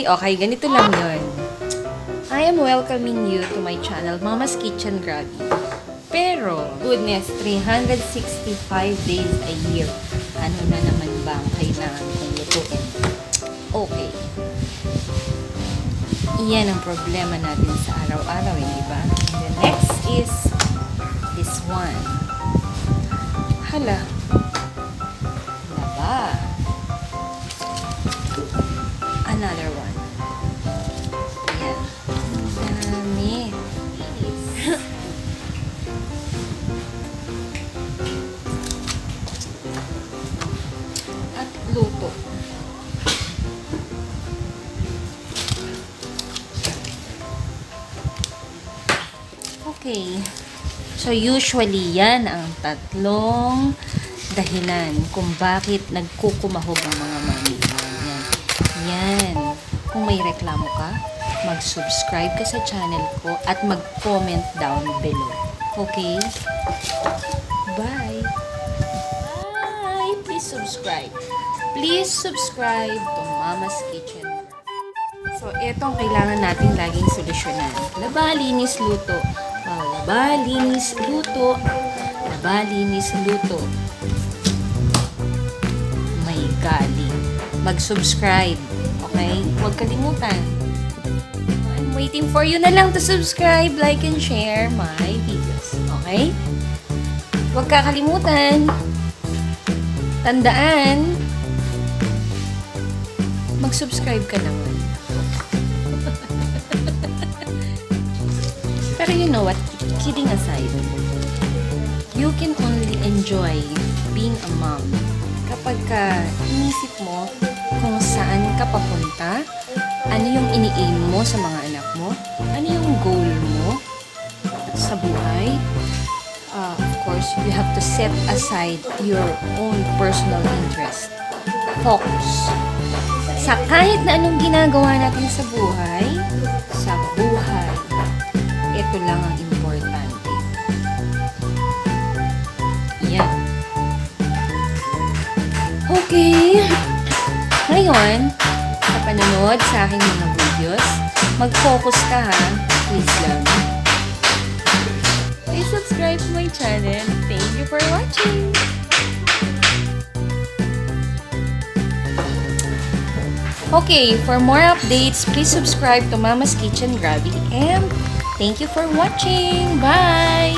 Okay, ganito lang yun. I am welcoming you to my channel, Mama's Kitchen Grabby. Pero, goodness, 365 days a year. Ano na naman ba ang kailangan kong lutuin? Okay. Iyan ang problema natin sa araw-araw, hindi ba? And the next is this one. Hala. Laba. Another one. Ayan. Dami. At luto. Okay. So, usually, yan ang tatlong dahilan kung bakit nagkukumahog ang mga mami. Yan. Yan. Kung may reklamo ka, mag-subscribe ka sa channel ko at mag-comment down below. Okay? Bye! Bye! Please subscribe. Please subscribe to Mama's Kitchen. So, itong kailangan natin laging solusyonan. Laba, linis, luto. Laba, linis, luto. Laba, linis, luto. May galing. Mag-subscribe. Okay? Huwag kalimutan. I'm waiting for you na lang to subscribe, like, and share my videos. Okay? Huwag kakalimutan. Tandaan. Mag-subscribe ka naman. Pero you know what? Kidding aside, you can only enjoy being a mom kapag inisip mo kung saan ka papunta, ano yung ini-aim mo sa mga anak mo, ano yung goal mo sa buhay. Of course, you have to set aside your own personal interest. Focus sa kahit na anong ginagawa natin sa buhay, ito lang ang importante. Yan. Okay. Ngayon, sa panonood sa aking mga videos, mag-focus ka ha. Please lang. Please subscribe to my channel. Thank you for watching. Okay, for more updates, please subscribe to Mama's Kitchen Grabby and thank you for watching. Bye!